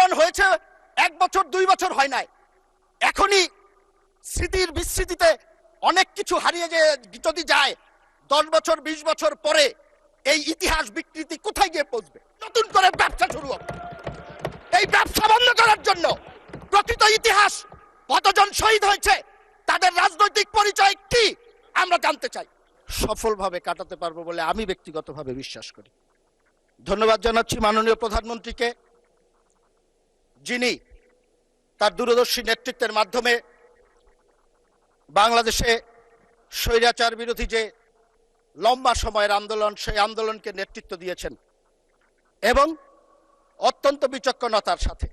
আন্দোলন হয়েছে 1 বছর 2 বছর হয় নাই, এখনই স্মৃতির বিস্মৃতিতে অনেক কিছু হারিয়ে যদি যায় 10 বছর 20 বছর পরে এই ইতিহাস বিকৃতি কোথায় গিয়ে পৌঁছবে? নতুন করে ব্যবসা শুরু হবে। এই ব্যবসা বন্ধ করার জন্য প্রকৃত ইতিহাস, কতজন শহীদ হয়েছে, তাদের রাজনৈতিক পরিচয় কি আমরা জানতে চাই। সফলভাবে কাটাতে পারবো বলে আমি ব্যক্তিগতভাবে বিশ্বাস করি। ধন্যবাদ জানাচ্ছি মাননীয় প্রধানমন্ত্রীকে, যিনি তার দূরদর্শী নেতৃত্বের মাধ্যমে বাংলাদেশে স্বৈরাচার বিরোধী যে লম্বা সময়ের আন্দোলন, সেই আন্দোলনকে নেতৃত্ব দিয়েছেন এবং অত্যন্ত বিচক্ষণতার সাথে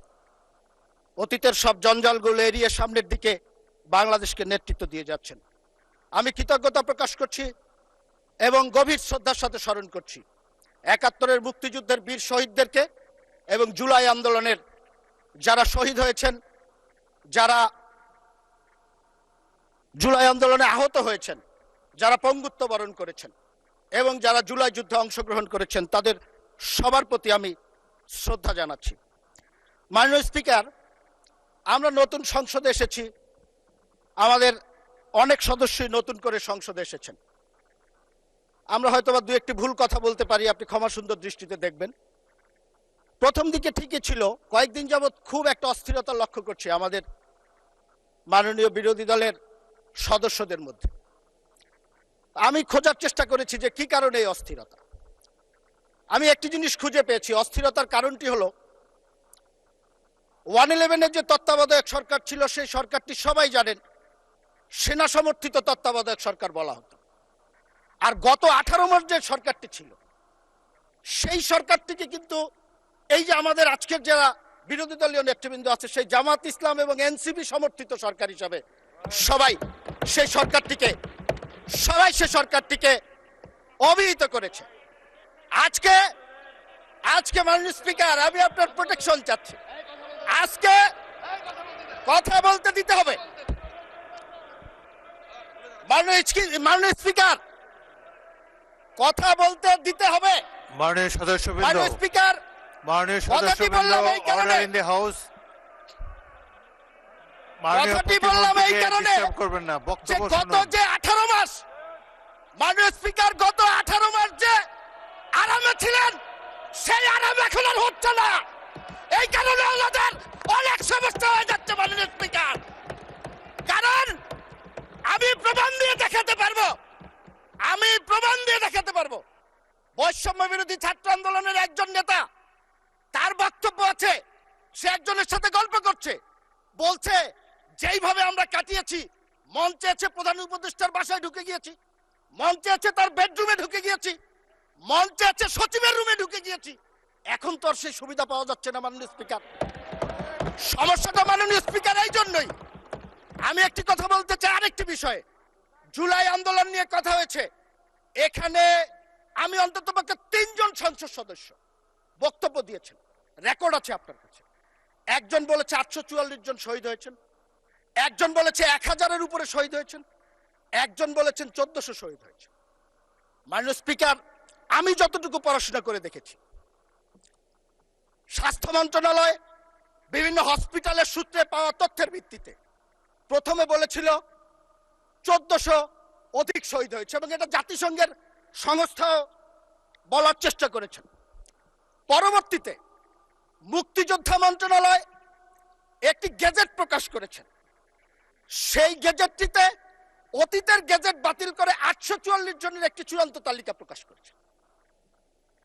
অতীতের সব জঞ্জালগুলো এড়িয়ে সামনের দিকে বাংলাদেশকে নেতৃত্ব দিয়ে যাচ্ছেন। আমি কৃতজ্ঞতা প্রকাশ করছি এবং গভীর শ্রদ্ধার সাথে স্মরণ করছি 71-এর মুক্তিযুদ্ধের বীর শহীদদেরকে এবং জুলাই আন্দোলনের যারা শহীদ হয়েছেন, যারা জুলাই আন্দোলনে আহত হয়েছেন, যারা পঙ্গুত্ব বরণ করেছেন এবং যারা জুলাই যুদ্ধে অংশগ্রহণ করেছেন, তাদের সবার প্রতি আমি শ্রদ্ধা জানাচ্ছি। মাননীয় স্পিকার, আমরা নতুন সংসদে এসেছি, আমাদের অনেক সদস্যই নতুন করে সংসদে এসেছেন। আমরা হয়তোবা 2-1টি ভুল কথা বলতে পারি, আপনি ক্ষমা সুন্দর দৃষ্টিতে দেখবেন। প্রথম দিকে ঠিকই ছিল, কয়েকদিন যাবৎ খুব একটা অস্থিরতা লক্ষ্য করছি আমাদের মাননীয় বিরোধী দলের সদস্যদের মধ্যে। আমি খোঁজার চেষ্টা করেছি যে কি কারণে এই অস্থিরতা। আমি একটি জিনিস খুঁজে পেয়েছি, অস্থিরতার কারণটি হলো 111-এর যে তত্ত্বাবধায়ক সরকার ছিল, সেই সরকারটি সবাই জানেন সেনা সমর্থিত তত্ত্বাবধায়ক সরকার বলা হতো। আর গত 18 মাস যে সরকারটি ছিল, সেই সরকারটিকে কিন্তু এই যে আমাদের আজকের যারা বিরোধী দলীয় নেতৃবৃন্দ আছে, সেই জামাত ইসলাম এবং এনসিপি সমর্থিত সরকার হিসাবে সবাই সেই সরকারটিকে অভিহিত করেছে। আজকে মাননীয় স্পিকার, আমি আপনার প্রোটেকশন চাচ্ছি। আজকে কথা বলতে দিতে হবে। মাননীয় স্পিকার, কথা বলতে দিতে হবে। মাননীয় সদস্যবৃন্দ, মাননীয় স্পিকার, মাননীয় সদস্যবৃন্দ, অর্ডার ইন দি হাউস। কথাটি বললাম এই কারণে করবেন না, বক্তব্য গত যে 18 মাস, মাননীয় স্পিকার, গত 18 মাস যে আরামে ছিলেন, সেই আরাম এখন আর হচ্ছে না। এই কারণে আমাদের অনেক সমস্যা হয়ে যাচ্ছে মাননীয় স্পিকার। কারণ আমি প্রমাণ দিয়ে দেখাতে পারবো বৈষম্য বিরোধী ছাত্র আন্দোলনের একজন নেতা, তার বক্তব্য আছে, সে একজনের সাথে গল্প করছে, বলছে যেইভাবে আমরা কাটিয়েছি, মঞ্চে আছে প্রধান উপদেষ্টার বাসায় ঢুকে গিয়েছি, মঞ্চে আছে তার বেডরুমে ঢুকে গিয়েছি, মঞ্চে আছে সচিবের রুমে ঢুকে গিয়েছি। এখন তো আর সেই সুবিধা পাওয়া যাচ্ছে না মাননীয় স্পিকার। সমস্যাটা মাননীয় স্পিকার এই জন্যই। আমি একটি কথা বলতে চাই আরেকটি বিষয়ে। জুলাই আন্দোলন নিয়ে কথা হয়েছে, এখানে আমি অন্ততপক্ষে 3 জন সংসদ সদস্য বক্তব্য দিয়েছেন, রেকর্ড আছে আপনার কাছে। একজন বলেছে 844 জন শহীদ হয়েছেন, একজন বলেছে 1000-এর উপরে শহীদ হয়েছেন, একজন বলেছেন 1400 শহীদ হয়েছে। মাননীয় স্পিকার, আমি যতটুকু পড়াশোনা করে দেখেছি, স্বাস্থ্য মন্ত্রণালয় বিভিন্ন হসপিটালের সূত্রে পাওয়া তথ্যের ভিত্তিতে প্রথমে বলেছিল 1400 অধিক শহীদ হয়েছে এবং এটা জাতিসংঘের সংস্থাও বলার চেষ্টা করেছেন। পরবর্তীতে মুক্তিযোদ্ধা মন্ত্রণালয় একটি গেজেট প্রকাশ করেছেন, সেই গেজেটটিতে অতীতের গেজেট বাতিল করে 844 জনের একটি চূড়ান্ত তালিকা প্রকাশ করেছে।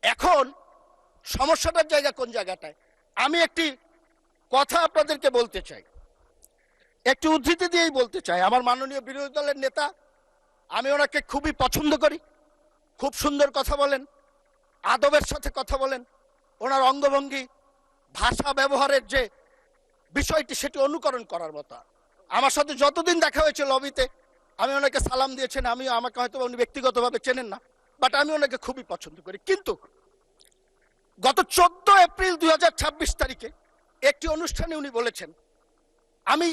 এখন সমস্যাটার জায়গা কোন জায়গাটায়? আমি একটি কথা আপনাদেরকে বলতে চাই, একটি উদ্ধৃতি দিয়েই বলতে চাই। আমার মাননীয় বিরোধী দলের নেতা, আমি ওনাকে খুবই পছন্দ করি, খুব সুন্দর কথা বলেন, আদবের সাথে কথা বলেন, ওনার অঙ্গভঙ্গি, ভাষা ব্যবহারের যে বিষয়টি, সেটি অনুকরণ করার মতো। আমার সাথে যতদিন দেখা হয়েছে লবিতে, আমি ওনাকে সালাম দিয়েছেন, আমাকে হয়তো উনি ব্যক্তিগতভাবে চেনেন না, বাট আমি ওনাকে খুবই পছন্দ করি। কিন্তু গত 14 এপ্রিল 2026 তারিখে একটি অনুষ্ঠানে উনি বলেছেন, আমি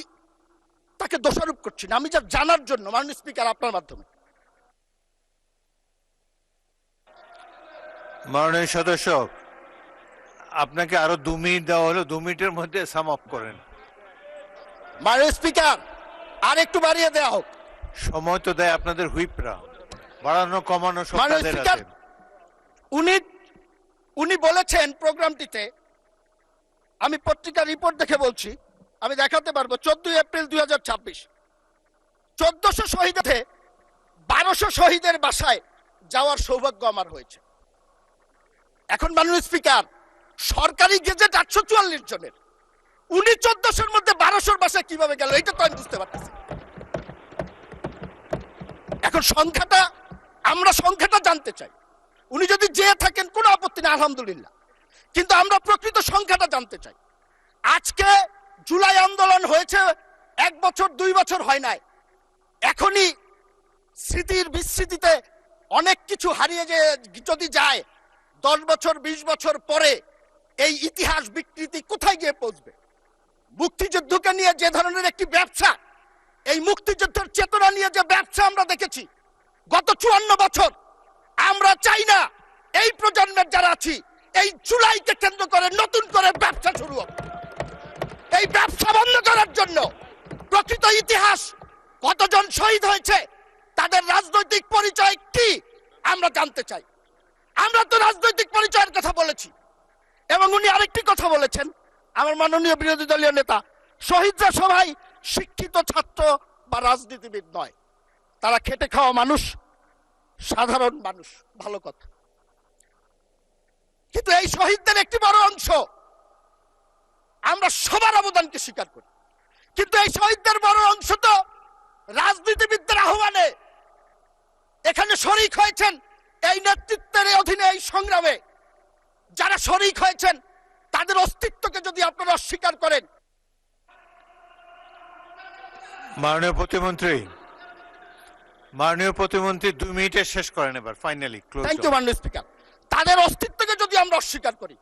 তাকে দোষারোপ করছি না, আমি যা জানার জন্য মাননীয় স্পিকার আপনার মাধ্যমে। মাননীয় সদস্য, আপনাকে আরো 2 মিনিট দেওয়া হলো, 2 মিনিটের মধ্যে সাম আপ করেন। মাননীয় স্পিকার, আর একটু বাড়িয়ে দেওয়া হোক। সময় তো দেয় আপনাদের হুইপরা, বাড়ানো কমানো সব মাননীয় তাদের স্পিকার, আছে। উনি বলেছেন প্রোগ্রামটিতে, আমি পত্রিকার রিপোর্ট দেখে বলছি, আমি দেখাতে পারবো, 14 এপ্রিল 2026 1400 শহীদে 1200 শহীদের বাসায় যাওয়ার সৌভাগ্য আমার হয়েছে। এখন মাননীয় স্পিকার, সরকারি গেজেট 844 জনের, উনি 1400-র মধ্যে 1200-র বাসায় কিভাবে গেল, এটা তো আমি বুঝতে পারতেছি। এখন আমরা সংখ্যাটা জানতে চাই। উনি যদি যেয়ে থাকেন কোনো আপত্তি নেই, আলহামদুলিল্লাহ, কিন্তু আমরা প্রকৃত সংখ্যাটা জানতে চাই। আজকে জুলাই আন্দোলন হয়েছে 1 বছর 2 বছর হয় নাই, এখনই স্মৃতির বিস্মৃতিতে অনেক কিছু হারিয়ে যদি যায়, 10 বছর 20 বছর পরে এই ইতিহাস বিকৃতি কোথায় গিয়ে পৌঁছবে? মুক্তিযুদ্ধকে নিয়ে যে ধরনের একটি ব্যবসা, এই মুক্তিযুদ্ধের চেতনা নিয়ে যে ব্যবসা আমরা দেখেছি গত 54 বছর, আমরা চাই না এই প্রজন্মের যারা আছি এই জুলাইকে কেন্দ্র করে নতুন করে ব্যবসা শুরু হোক। এই ব্যবসা বন্ধ করার জন্য প্রকৃত ইতিহাস, কতজন শহীদ হয়েছে, তাদের রাজনৈতিক পরিচয় কি আমরা জানতে চাই। আমরা তো রাজনৈতিক পরিচয়ের কথা বলেছি, এবং উনি আরেকটি কথা বলেছেন, আমার মাননীয় বিরোধী দলীয় নেতা, শহীদরা সবাই শিক্ষিত ছাত্র বা রাজনীতিবিদ নয়, তারা খেটে খাওয়া মানুষ, সাধারণ মানুষ। ভালো কথা, কিন্তু এই শহীদদের একটি বড় অংশ আমরা সবার অবদানকে স্বীকার করি, কিন্তু এই শহীদদের বড় অংশ তো রাজনীতিবিদদের আহ্বানে এখানে শরিক হয়েছেন। এই নেতৃত্বের অধীনে এই সংগ্রামে যারা শরিক হয়েছেন, তাদের অস্তিত্বকে যদি আপনারা অস্বীকার করেন। মাননীয় প্রতিমন্ত্রী 2 মিনিটে শেষ করেন এবার, ফাইনালি ক্লোজ। থ্যাংক ইউ মাননীয় স্পিকার। তাদের অস্তিত্বকে যদি আমরা অস্বীকার করি,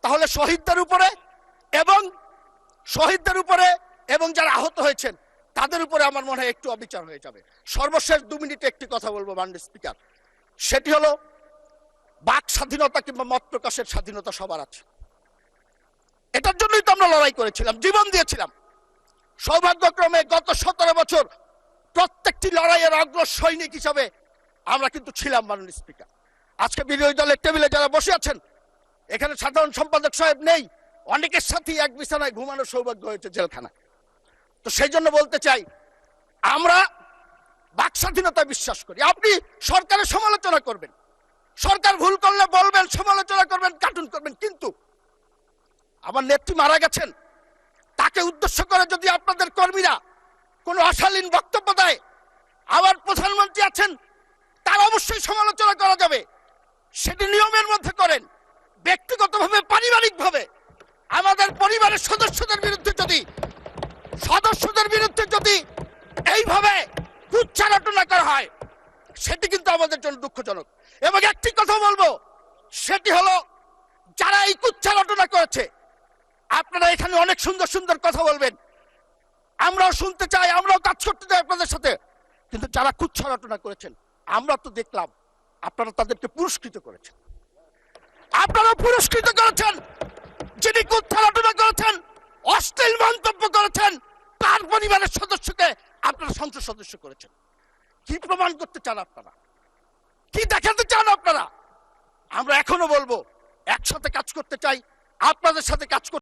তাহলে শহীদদের উপরে এবং যারা আহত হয়েছেন তাদের উপরে আমার মনে হয় একটু অবিচার হয়ে যাবে। সর্বশেষ 2 মিনিটে একটি কথা বলবো মাননীয় স্পিকার, সেটি হলো বাক স্বাধীনতা কিংবা মত প্রকাশের স্বাধীনতা সবার আছে। এটার জন্যই তো আমরা লড়াই করেছিলাম, জীবন দিয়েছিলাম। সৌভাগ্যক্রমে গত 17 বছর প্রত্যেকটি লড়াইয়ের অগ্র সৈনিক হিসাবে আমরা কিন্তু ছিলাম মাননীয় স্পিকার। আজকে বিরোধী দলের টেবিলে যারা বসে আছেন, এখানে সাধারণ সম্পাদক সাহেব নেই, অনেকের সাথে এক বিছানায় ঘুমানোর সৌভাগ্য হয়েছে জেলখানায়। তো সেই জন্য বলতে চাই, আমরা বাক স্বাধীনতায় বিশ্বাস করি। আপনি সরকারের সমালোচনা করবেন, সরকার ভুল করলে বলবেন, সমালোচনা করবেন, কার্টুন করবেন, কিন্তু আমার নেত্রী মারা গেছেন, তাকে উদ্দেশ্য করে যদি আপনাদের কর্মীরা কোনো অশালীন বক্তব্য দেয়, আবার প্রধানমন্ত্রী আছেন, তার অবশ্যই সমালোচনা করা যাবে, সেটি নিয়মের মধ্যে করেন। ব্যক্তিগতভাবে, পারিবারিকভাবে আমাদের পরিবারের সদস্যদের বিরুদ্ধে যদি এইভাবে কুচ্চারটনা করা হয়, সেটি কিন্তু আমাদের জন্য দুঃখজনক। এবং একটি কথা বলবো, সেটি হলো যারা এই কুচ্চারটনা করেছে, আপনারা এখানে অনেক সুন্দর সুন্দর কথা বলবেন, আমরাও শুনতে চাই, আমরাও কাজ করতে চাই আপনাদের সাথে, কিন্তু যারা কুচ্চারটনা করেছেন আমরা তো দেখলাম আপনারা তাদেরকে পুরস্কৃত করেছেন। আপনারা পুরস্কৃত করেছেন যিনি কুচ্চারটনা করেছেন, অশ্লীল মন্তব্য করেছেন, তার পরিবারের সদস্যকে আপনারা সংসদ সদস্য করেছেন। কি প্রমাণ করতে চান আপনারা? কি দেখাতে চান আপনারা? আমরা এখনো বলবো, একসাথে কাজ করতে চাই, আপনাদের সাথে কাজ করতে